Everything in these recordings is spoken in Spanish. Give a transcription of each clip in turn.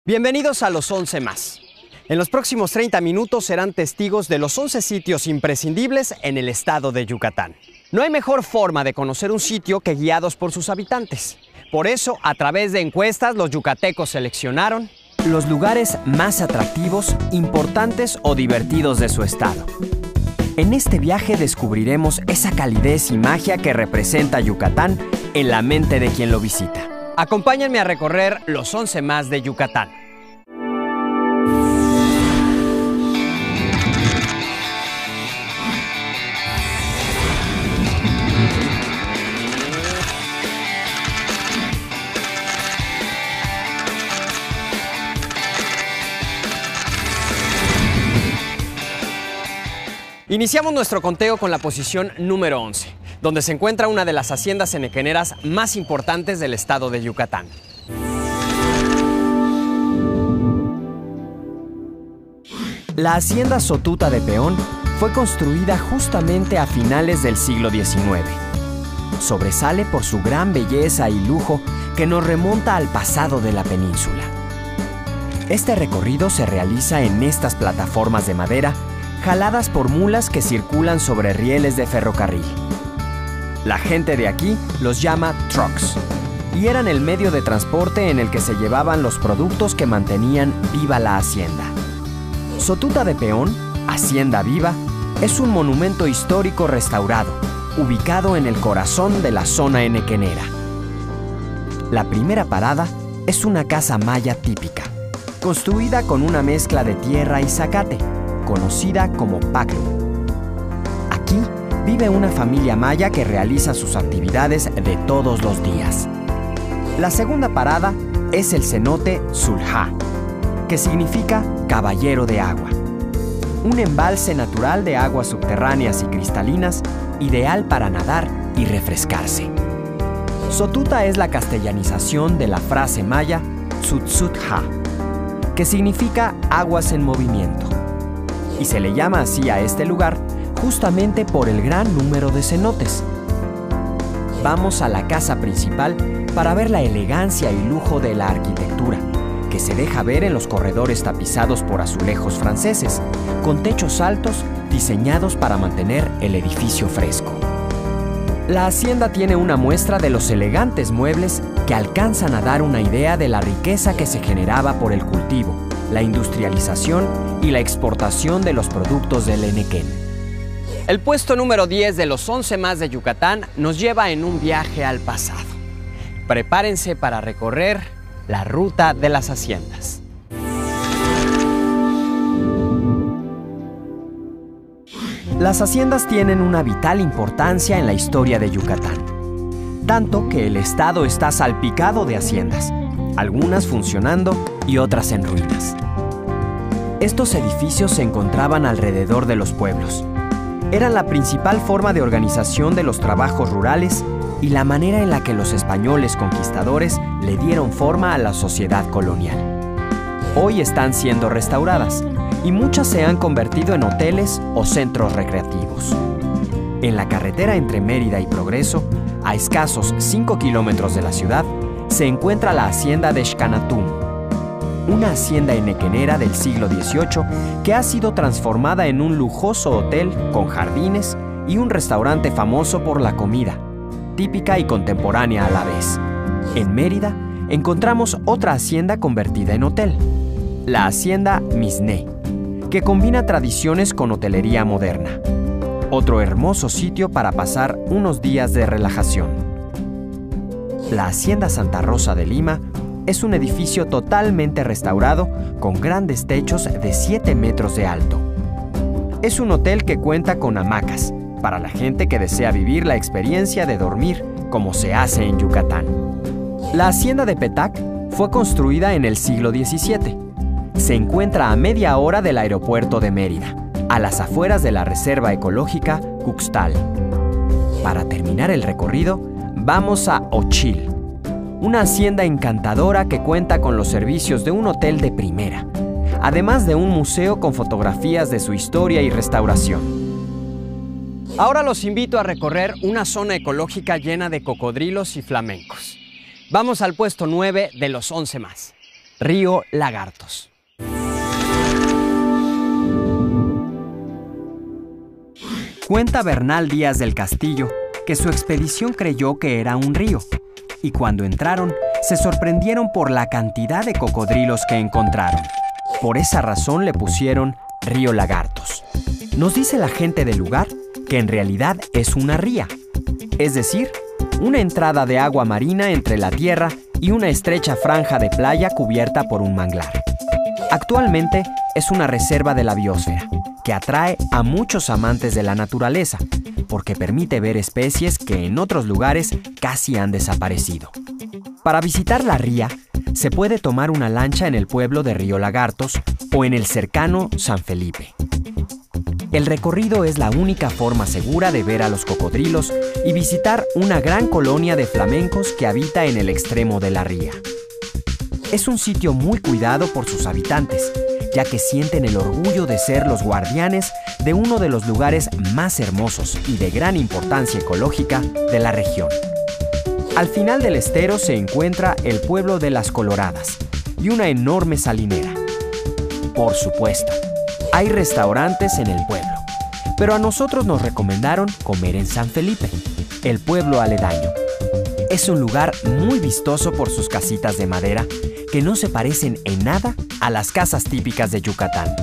Bienvenidos a los 11 más. En los próximos 30 minutos serán testigos de los 11 sitios imprescindibles en el estado de Yucatán. No hay mejor forma de conocer un sitio que guiados por sus habitantes. Por eso, a través de encuestas, los yucatecos seleccionaron los lugares más atractivos, importantes o divertidos de su estado. En este viaje descubriremos esa calidez y magia que representa Yucatán en la mente de quien lo visita. Acompáñenme a recorrer los 11 más de Yucatán. Iniciamos nuestro conteo con la posición número 11, donde se encuentra una de las haciendas henequeneras más importantes del estado de Yucatán. La hacienda Sotuta de Peón fue construida justamente a finales del siglo XIX. Sobresale por su gran belleza y lujo que nos remonta al pasado de la península. Este recorrido se realiza en estas plataformas de madera jaladas por mulas que circulan sobre rieles de ferrocarril. La gente de aquí los llama trucks y eran el medio de transporte en el que se llevaban los productos que mantenían viva la hacienda. Sotuta de Peón, Hacienda Viva, es un monumento histórico restaurado, ubicado en el corazón de la zona henequenera. La primera parada es una casa maya típica, construida con una mezcla de tierra y zacate, conocida como Paclu. Aquí vive una familia maya que realiza sus actividades de todos los días. La segunda parada es el cenote Zulhá, que significa caballero de agua. Un embalse natural de aguas subterráneas y cristalinas, ideal para nadar y refrescarse. Sotuta es la castellanización de la frase maya Tzutzutha, que significa aguas en movimiento. Y se le llama así a este lugar justamente por el gran número de cenotes. Vamos a la casa principal para ver la elegancia y lujo de la arquitectura, que se deja ver en los corredores tapizados por azulejos franceses, con techos altos diseñados para mantener el edificio fresco. La hacienda tiene una muestra de los elegantes muebles que alcanzan a dar una idea de la riqueza que se generaba por el cultivo, la industrialización y la exportación de los productos del Henequén. El puesto número 10 de los 11 más de Yucatán nos lleva en un viaje al pasado. Prepárense para recorrer la ruta de las haciendas. Las haciendas tienen una vital importancia en la historia de Yucatán, tanto que el estado está salpicado de haciendas, algunas funcionando y otras en ruinas. Estos edificios se encontraban alrededor de los pueblos. Eran la principal forma de organización de los trabajos rurales y la manera en la que los españoles conquistadores le dieron forma a la sociedad colonial. Hoy están siendo restauradas y muchas se han convertido en hoteles o centros recreativos. En la carretera entre Mérida y Progreso, a escasos 5 kilómetros de la ciudad, se encuentra la hacienda de Xcanatum, una hacienda henequenera del siglo XVIII que ha sido transformada en un lujoso hotel con jardines y un restaurante famoso por la comida, típica y contemporánea a la vez. En Mérida encontramos otra hacienda convertida en hotel, la hacienda Misné, que combina tradiciones con hotelería moderna. Otro hermoso sitio para pasar unos días de relajación. La hacienda Santa Rosa de Lima es un edificio totalmente restaurado con grandes techos de 7 metros de alto. Es un hotel que cuenta con hamacas para la gente que desea vivir la experiencia de dormir como se hace en Yucatán. La hacienda de Petac fue construida en el siglo XVII. Se encuentra a media hora del aeropuerto de Mérida, a las afueras de la reserva ecológica Cuxtal. Para terminar el recorrido, vamos a Ochil, una hacienda encantadora que cuenta con los servicios de un hotel de primera, además de un museo con fotografías de su historia y restauración. Ahora los invito a recorrer una zona ecológica llena de cocodrilos y flamencos. Vamos al puesto 9 de los 11 más. Río Lagartos. Cuenta Bernal Díaz del Castillo que su expedición creyó que era un río, y cuando entraron, se sorprendieron por la cantidad de cocodrilos que encontraron. Por esa razón le pusieron Río Lagartos. Nos dice la gente del lugar que en realidad es una ría, es decir, una entrada de agua marina entre la tierra y una estrecha franja de playa cubierta por un manglar. Actualmente es una reserva de la biosfera que atrae a muchos amantes de la naturaleza porque permite ver especies que en otros lugares casi han desaparecido. Para visitar la ría, se puede tomar una lancha en el pueblo de Río Lagartos o en el cercano San Felipe. El recorrido es la única forma segura de ver a los cocodrilos y visitar una gran colonia de flamencos que habita en el extremo de la ría. Es un sitio muy cuidado por sus habitantes, ya que sienten el orgullo de ser los guardianes de uno de los lugares más hermosos y de gran importancia ecológica de la región. Al final del estero se encuentra el pueblo de Las Coloradas y una enorme salinera. Por supuesto, hay restaurantes en el pueblo, pero a nosotros nos recomendaron comer en San Felipe, el pueblo aledaño. Es un lugar muy vistoso por sus casitas de madera que no se parecen en nada a las casas típicas de Yucatán.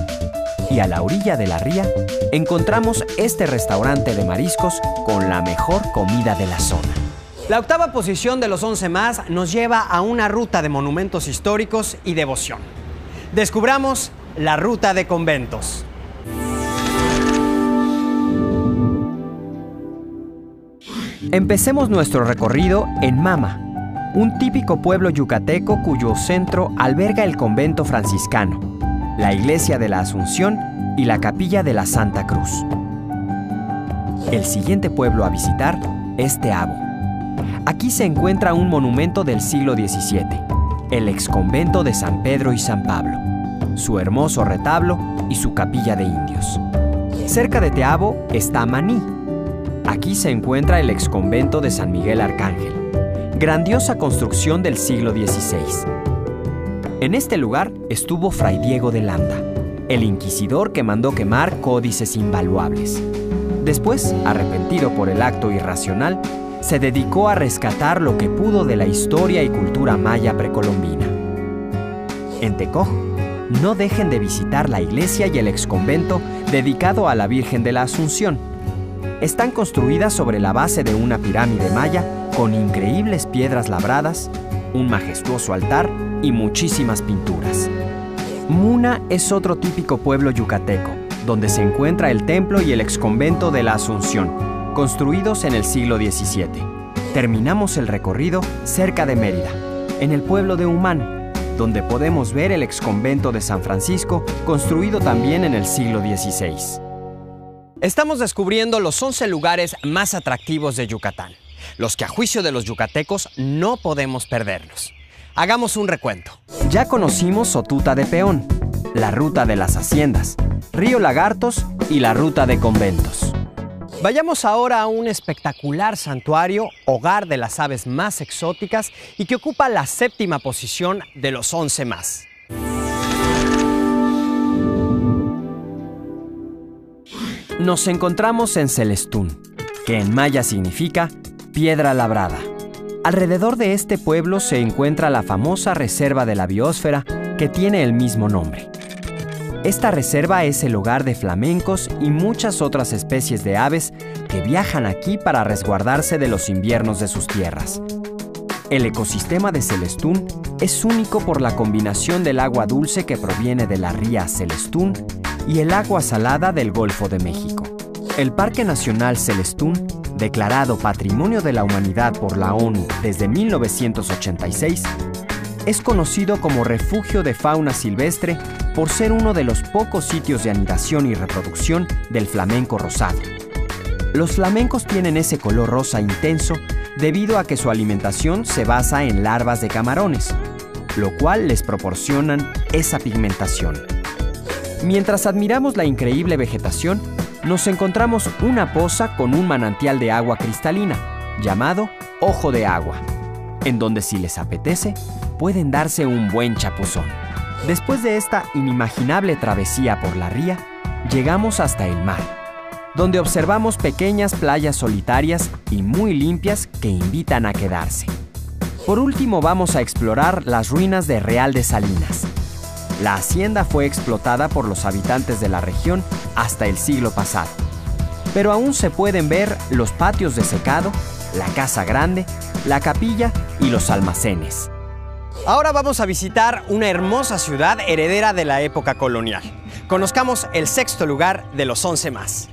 Y a la orilla de la ría encontramos este restaurante de mariscos con la mejor comida de la zona. La octava posición de los 11 más nos lleva a una ruta de monumentos históricos y devoción. Descubramos la ruta de conventos. Empecemos nuestro recorrido en Mama, un típico pueblo yucateco cuyo centro alberga el convento franciscano, la iglesia de la Asunción y la capilla de la Santa Cruz. El siguiente pueblo a visitar es Teabo. Aquí se encuentra un monumento del siglo XVII, el exconvento de San Pedro y San Pablo, su hermoso retablo y su capilla de indios. Cerca de Teabo está Maní. Aquí se encuentra el exconvento de San Miguel Arcángel, grandiosa construcción del siglo XVI. En este lugar estuvo Fray Diego de Landa, el inquisidor que mandó quemar códices invaluables. Después, arrepentido por el acto irracional, se dedicó a rescatar lo que pudo de la historia y cultura maya precolombina. En Tecoj, no dejen de visitar la iglesia y el exconvento dedicado a la Virgen de la Asunción. Están construidas sobre la base de una pirámide maya con increíbles piedras labradas, un majestuoso altar y muchísimas pinturas. Muna es otro típico pueblo yucateco, donde se encuentra el templo y el exconvento de la Asunción, construidos en el siglo XVII. Terminamos el recorrido cerca de Mérida, en el pueblo de Humán, donde podemos ver el exconvento de San Francisco, construido también en el siglo XVI. Estamos descubriendo los 11 lugares más atractivos de Yucatán, los que a juicio de los yucatecos no podemos perdernos. Hagamos un recuento. Ya conocimos Sotuta de Peón, la ruta de las haciendas, Río Lagartos y la ruta de conventos. Vayamos ahora a un espectacular santuario, hogar de las aves más exóticas y que ocupa la 7ª posición de los 11 más. Nos encontramos en Celestún, que en maya significa piedra labrada. Alrededor de este pueblo se encuentra la famosa reserva de la biosfera que tiene el mismo nombre. Esta reserva es el hogar de flamencos y muchas otras especies de aves que viajan aquí para resguardarse de los inviernos de sus tierras. El ecosistema de Celestún es único por la combinación del agua dulce que proviene de la ría Celestún y el agua salada del Golfo de México. El Parque Nacional Celestún, declarado Patrimonio de la Humanidad por la ONU desde 1986, es conocido como refugio de fauna silvestre por ser uno de los pocos sitios de anidación y reproducción del flamenco rosado. Los flamencos tienen ese color rosa intenso debido a que su alimentación se basa en larvas de camarones, lo cual les proporcionan esa pigmentación. Mientras admiramos la increíble vegetación, nos encontramos una poza con un manantial de agua cristalina, llamado Ojo de Agua, en donde si les apetece, pueden darse un buen chapuzón. Después de esta inimaginable travesía por la ría, llegamos hasta el mar, donde observamos pequeñas playas solitarias y muy limpias que invitan a quedarse. Por último, vamos a explorar las ruinas de Real de Salinas. La hacienda fue explotada por los habitantes de la región hasta el siglo pasado, pero aún se pueden ver los patios de secado, la casa grande, la capilla y los almacenes. Ahora vamos a visitar una hermosa ciudad heredera de la época colonial. Conozcamos el sexto lugar de los 11 más.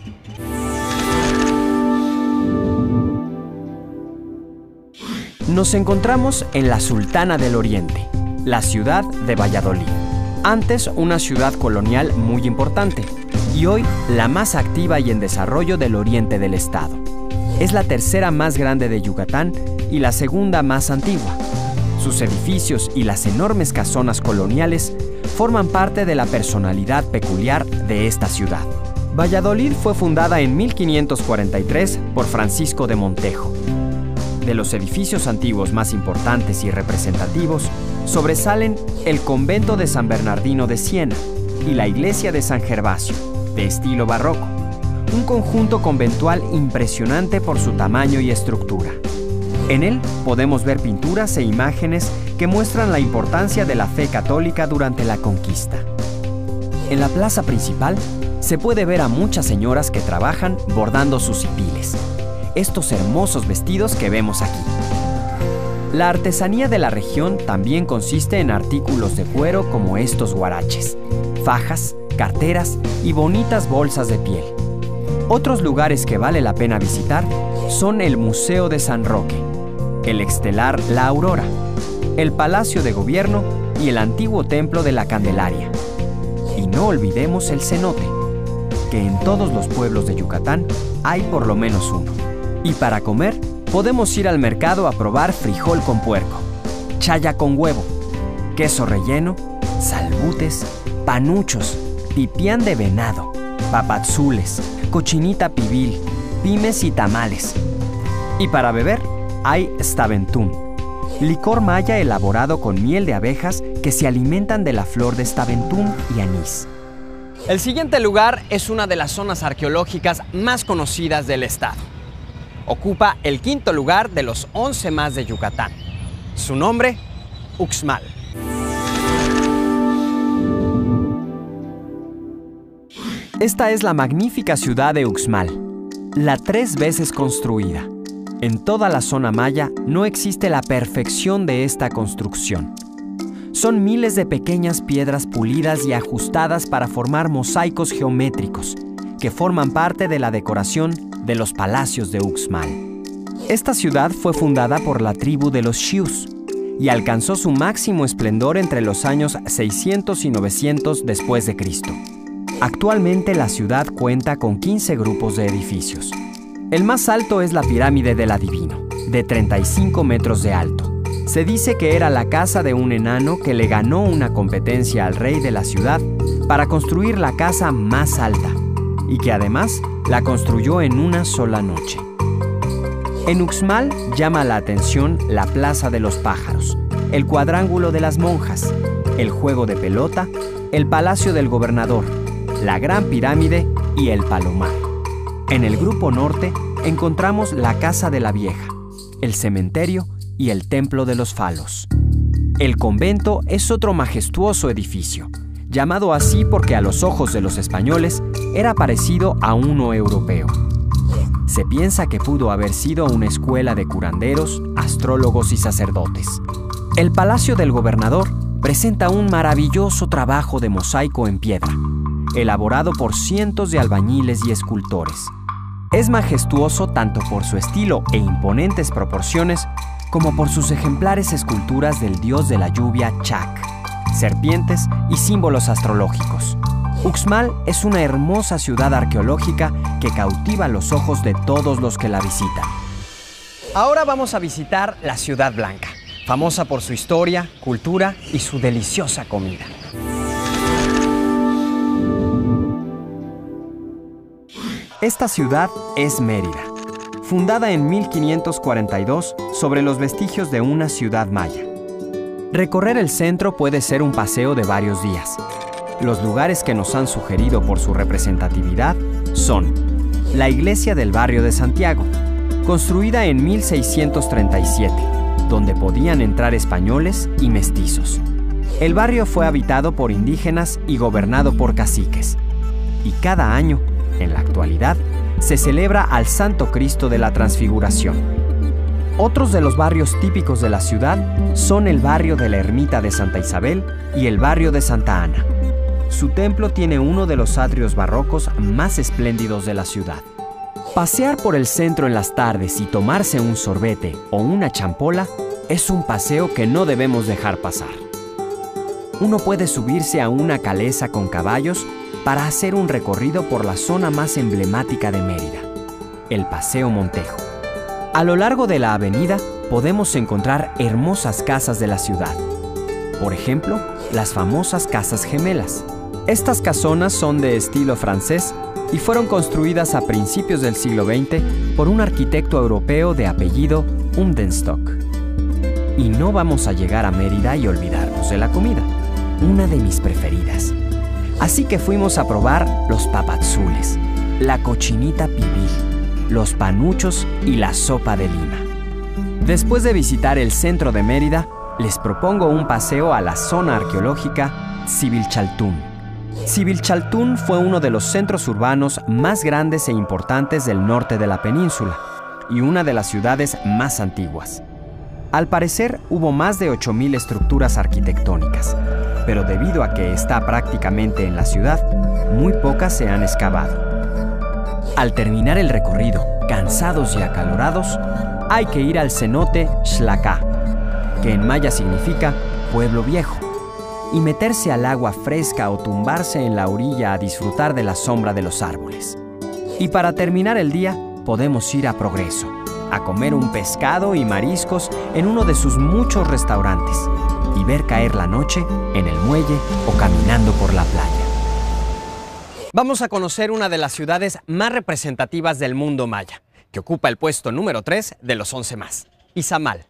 Nos encontramos en la Sultana del Oriente, la ciudad de Valladolid. Antes una ciudad colonial muy importante y hoy la más activa y en desarrollo del oriente del estado. Es la tercera más grande de Yucatán y la segunda más antigua. Sus edificios y las enormes casonas coloniales forman parte de la personalidad peculiar de esta ciudad. Valladolid fue fundada en 1543 por Francisco de Montejo. De los edificios antiguos más importantes y representativos, sobresalen el convento de San Bernardino de Siena y la iglesia de San Gervasio, de estilo barroco, un conjunto conventual impresionante por su tamaño y estructura. En él podemos ver pinturas e imágenes que muestran la importancia de la fe católica durante la conquista. En la plaza principal se puede ver a muchas señoras que trabajan bordando sus hipiles, estos hermosos vestidos que vemos aquí. La artesanía de la región también consiste en artículos de cuero como estos huaraches, fajas, carteras y bonitas bolsas de piel. Otros lugares que vale la pena visitar son el Museo de San Roque, el Extelar La Aurora, el Palacio de Gobierno y el antiguo Templo de la Candelaria. Y no olvidemos el cenote, que en todos los pueblos de Yucatán hay por lo menos uno. Y para comer, podemos ir al mercado a probar frijol con puerco, chaya con huevo, queso relleno, salbutes, panuchos, pipián de venado, papazules, cochinita pibil, pimes y tamales. Y para beber, hay staventún, licor maya elaborado con miel de abejas que se alimentan de la flor de staventún y anís. El siguiente lugar es una de las zonas arqueológicas más conocidas del estado. Ocupa el quinto lugar de los 11 más de Yucatán. Su nombre, Uxmal. Esta es la magnífica ciudad de Uxmal, la 3 veces construida. En toda la zona maya no existe la perfección de esta construcción. Son miles de pequeñas piedras pulidas y ajustadas para formar mosaicos geométricos que forman parte de la decoración de los palacios de Uxmal. Esta ciudad fue fundada por la tribu de los Xiús y alcanzó su máximo esplendor entre los años 600 y 900 después de Cristo. Actualmente la ciudad cuenta con 15 grupos de edificios. El más alto es la Pirámide del Adivino, de 35 metros de alto. Se dice que era la casa de un enano que le ganó una competencia al rey de la ciudad para construir la casa más alta, y que además la construyó en una sola noche. En Uxmal llama la atención la Plaza de los Pájaros, el Cuadrángulo de las Monjas, el Juego de Pelota, el Palacio del Gobernador, la Gran Pirámide y el Palomar. En el Grupo Norte encontramos la Casa de la Vieja, el cementerio y el Templo de los Falos. El convento es otro majestuoso edificio, llamado así porque a los ojos de los españoles era parecido a uno europeo. Se piensa que pudo haber sido una escuela de curanderos, astrólogos y sacerdotes. El Palacio del Gobernador presenta un maravilloso trabajo de mosaico en piedra, elaborado por cientos de albañiles y escultores. Es majestuoso tanto por su estilo e imponentes proporciones como por sus ejemplares esculturas del dios de la lluvia Chac, serpientes y símbolos astrológicos. Uxmal es una hermosa ciudad arqueológica que cautiva los ojos de todos los que la visitan. Ahora vamos a visitar la Ciudad Blanca, famosa por su historia, cultura y su deliciosa comida. Esta ciudad es Mérida, fundada en 1542 sobre los vestigios de una ciudad maya. Recorrer el centro puede ser un paseo de varios días. Los lugares que nos han sugerido por su representatividad son la iglesia del barrio de Santiago, construida en 1637, donde podían entrar españoles y mestizos. El barrio fue habitado por indígenas y gobernado por caciques. Y cada año, en la actualidad, se celebra al Santo Cristo de la Transfiguración. Otros de los barrios típicos de la ciudad son el barrio de la Ermita de Santa Isabel y el barrio de Santa Ana. Su templo tiene uno de los atrios barrocos más espléndidos de la ciudad. Pasear por el centro en las tardes y tomarse un sorbete o una champola es un paseo que no debemos dejar pasar. Uno puede subirse a una calesa con caballos para hacer un recorrido por la zona más emblemática de Mérida, el Paseo Montejo. A lo largo de la avenida podemos encontrar hermosas casas de la ciudad. Por ejemplo, las famosas Casas Gemelas. Estas casonas son de estilo francés y fueron construidas a principios del siglo XX por un arquitecto europeo de apellido Umdenstock. Y no vamos a llegar a Mérida y olvidarnos de la comida, una de mis preferidas. Así que fuimos a probar los papazules, la cochinita pibil, los panuchos y la sopa de lima. Después de visitar el centro de Mérida, les propongo un paseo a la zona arqueológica Xivilchaltún. Xivilchaltún fue uno de los centros urbanos más grandes e importantes del norte de la península y una de las ciudades más antiguas. Al parecer, hubo más de 8.000 estructuras arquitectónicas, pero debido a que está prácticamente en la ciudad, muy pocas se han excavado. Al terminar el recorrido, cansados y acalorados, hay que ir al cenote Xlacá, que en maya significa pueblo viejo, y meterse al agua fresca o tumbarse en la orilla a disfrutar de la sombra de los árboles. Y para terminar el día, podemos ir a Progreso, a comer un pescado y mariscos en uno de sus muchos restaurantes y ver caer la noche en el muelle o caminando por la playa. Vamos a conocer una de las ciudades más representativas del mundo maya, que ocupa el puesto número 3 de los 11 más, Izamal.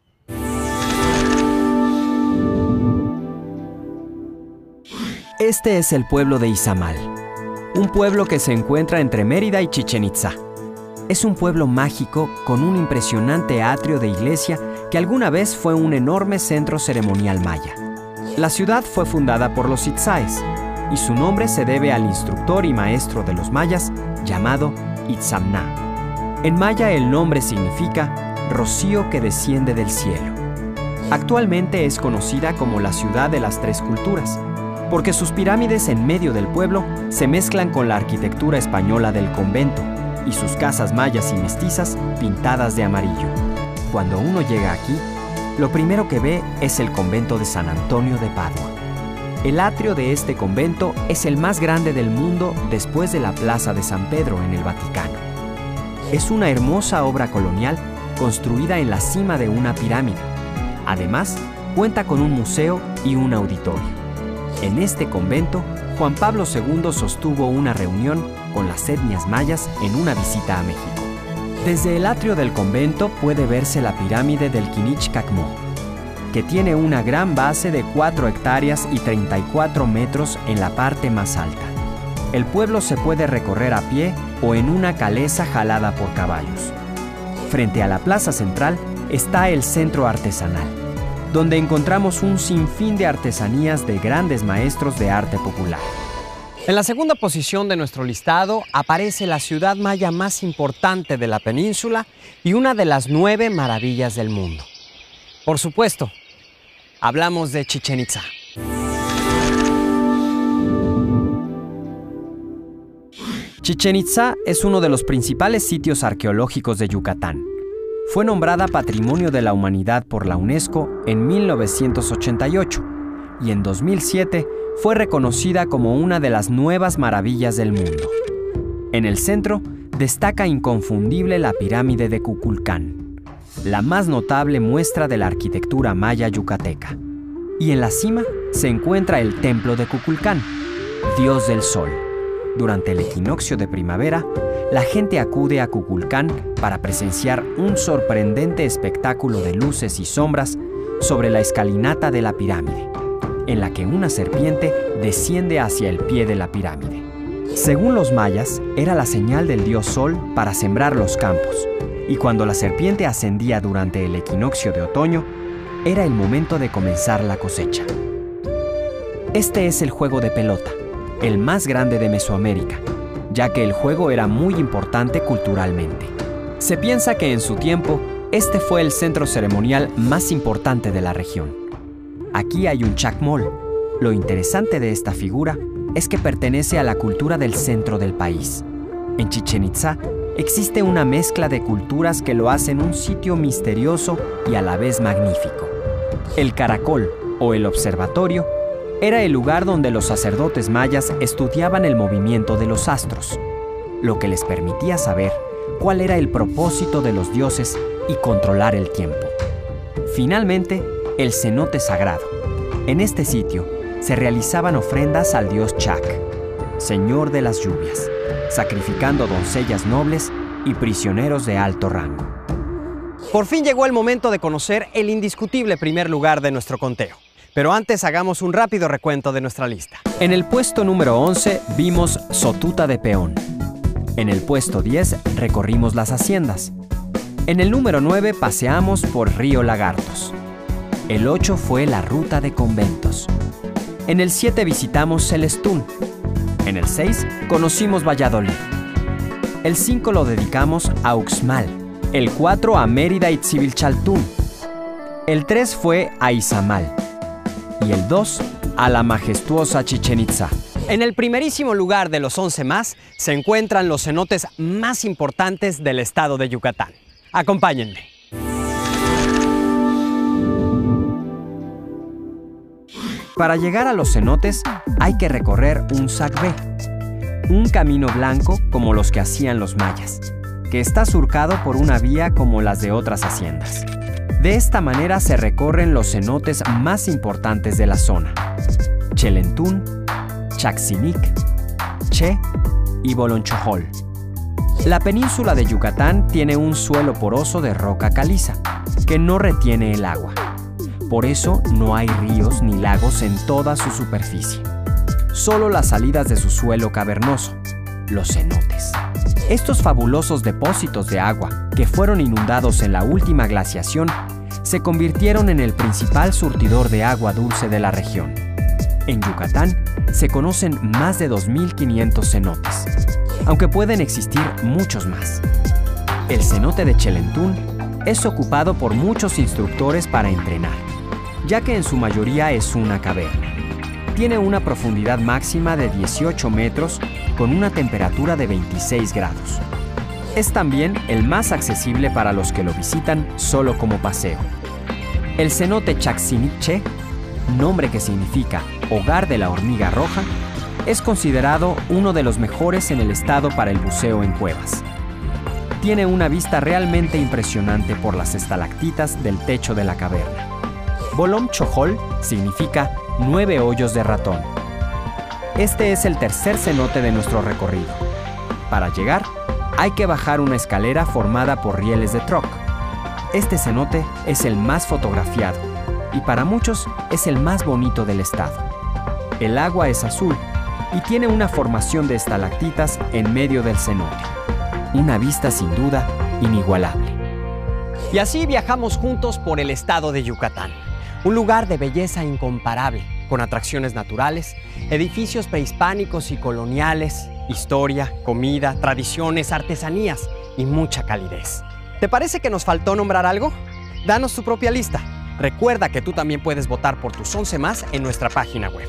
Este es el pueblo de Izamal, un pueblo que se encuentra entre Mérida y Chichén Itzá. Es un pueblo mágico con un impresionante atrio de iglesia que alguna vez fue un enorme centro ceremonial maya. La ciudad fue fundada por los itzáes y su nombre se debe al instructor y maestro de los mayas llamado Itzamná. En maya el nombre significa rocío que desciende del cielo. Actualmente es conocida como la ciudad de las tres culturas, porque sus pirámides en medio del pueblo se mezclan con la arquitectura española del convento y sus casas mayas y mestizas pintadas de amarillo. Cuando uno llega aquí, lo primero que ve es el convento de San Antonio de Padua. El atrio de este convento es el más grande del mundo después de la Plaza de San Pedro en el Vaticano. Es una hermosa obra colonial construida en la cima de una pirámide. Además, cuenta con un museo y un auditorio. En este convento, Juan Pablo II sostuvo una reunión con las etnias mayas en una visita a México. Desde el atrio del convento puede verse la pirámide del Quinichcacmó, que tiene una gran base de 4 hectáreas y 34 metros en la parte más alta. El pueblo se puede recorrer a pie o en una calesa jalada por caballos. Frente a la plaza central está el centro artesanal, donde encontramos un sinfín de artesanías de grandes maestros de arte popular. En la segunda posición de nuestro listado aparece la ciudad maya más importante de la península y una de las 9 maravillas del mundo. Por supuesto, hablamos de Chichén Itzá. Chichén Itzá es uno de los principales sitios arqueológicos de Yucatán. Fue nombrada Patrimonio de la Humanidad por la UNESCO en 1988 y en 2007 fue reconocida como una de las nuevas maravillas del mundo. En el centro destaca inconfundible la pirámide de Kukulcán, la más notable muestra de la arquitectura maya yucateca. Y en la cima se encuentra el templo de Kukulcán, dios del sol. Durante el equinoccio de primavera, la gente acude a Kukulcán para presenciar un sorprendente espectáculo de luces y sombras sobre la escalinata de la pirámide, en la que una serpiente desciende hacia el pie de la pirámide. Según los mayas, era la señal del dios Sol para sembrar los campos, y cuando la serpiente ascendía durante el equinoccio de otoño, era el momento de comenzar la cosecha. Este es el juego de pelota, el más grande de Mesoamérica, ya que el juego era muy importante culturalmente. Se piensa que en su tiempo, este fue el centro ceremonial más importante de la región. Aquí hay un chacmol. Lo interesante de esta figura es que pertenece a la cultura del centro del país. En Chichén Itzá existe una mezcla de culturas que lo hacen un sitio misterioso y a la vez magnífico. El caracol, o el observatorio, era el lugar donde los sacerdotes mayas estudiaban el movimiento de los astros, lo que les permitía saber cuál era el propósito de los dioses y controlar el tiempo. Finalmente, el cenote sagrado. En este sitio se realizaban ofrendas al dios Chac, señor de las lluvias, sacrificando doncellas nobles y prisioneros de alto rango. Por fin llegó el momento de conocer el indiscutible primer lugar de nuestro conteo. Pero antes hagamos un rápido recuento de nuestra lista. En el puesto número 11 vimos Sotuta de Peón. En el puesto 10 recorrimos las haciendas. En el número 9 paseamos por Río Lagartos. El 8 fue la ruta de conventos. En el 7 visitamos Celestún. En el 6 conocimos Valladolid. El 5 lo dedicamos a Uxmal. El 4 a Mérida y Tzipilchaltún. El 3 fue a Izamal. Y el 2 a la majestuosa Chichén Itzá. En el primerísimo lugar de los 11 más se encuentran los cenotes más importantes del estado de Yucatán. Acompáñenme. Para llegar a los cenotes hay que recorrer un sacbé, un camino blanco como los que hacían los mayas, que está surcado por una vía como las de otras haciendas. De esta manera se recorren los cenotes más importantes de la zona: Chelentún, Chaxinic, Che y Bolonchojol. La península de Yucatán tiene un suelo poroso de roca caliza, que no retiene el agua. Por eso no hay ríos ni lagos en toda su superficie. Solo las salidas de su suelo cavernoso, los cenotes. Estos fabulosos depósitos de agua, que fueron inundados en la última glaciación, se convirtieron en el principal surtidor de agua dulce de la región. En Yucatán se conocen más de 2.500 cenotes, aunque pueden existir muchos más. El cenote de Chelentún es ocupado por muchos instructores para entrenar, ya que en su mayoría es una caverna. Tiene una profundidad máxima de 18 metros con una temperatura de 26 grados. Es también el más accesible para los que lo visitan solo como paseo. El cenote Chaxinic-Che, nombre que significa hogar de la hormiga roja, es considerado uno de los mejores en el estado para el buceo en cuevas. Tiene una vista realmente impresionante por las estalactitas del techo de la caverna. Bolonchojol significa 9 hoyos de ratón. Este es el tercer cenote de nuestro recorrido. Para llegar, hay que bajar una escalera formada por rieles de troc. Este cenote es el más fotografiado y para muchos es el más bonito del estado. El agua es azul y tiene una formación de estalactitas en medio del cenote. Una vista sin duda inigualable. Y así viajamos juntos por el estado de Yucatán. Un lugar de belleza incomparable, con atracciones naturales, edificios prehispánicos y coloniales, historia, comida, tradiciones, artesanías y mucha calidez. ¿Te parece que nos faltó nombrar algo? Danos tu propia lista. Recuerda que tú también puedes votar por tus 11 más en nuestra página web.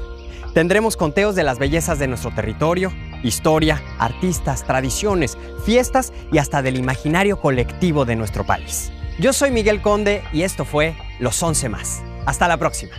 Tendremos conteos de las bellezas de nuestro territorio, historia, artistas, tradiciones, fiestas y hasta del imaginario colectivo de nuestro país. Yo soy Miguel Conde y esto fue Los 11 más. Hasta la próxima.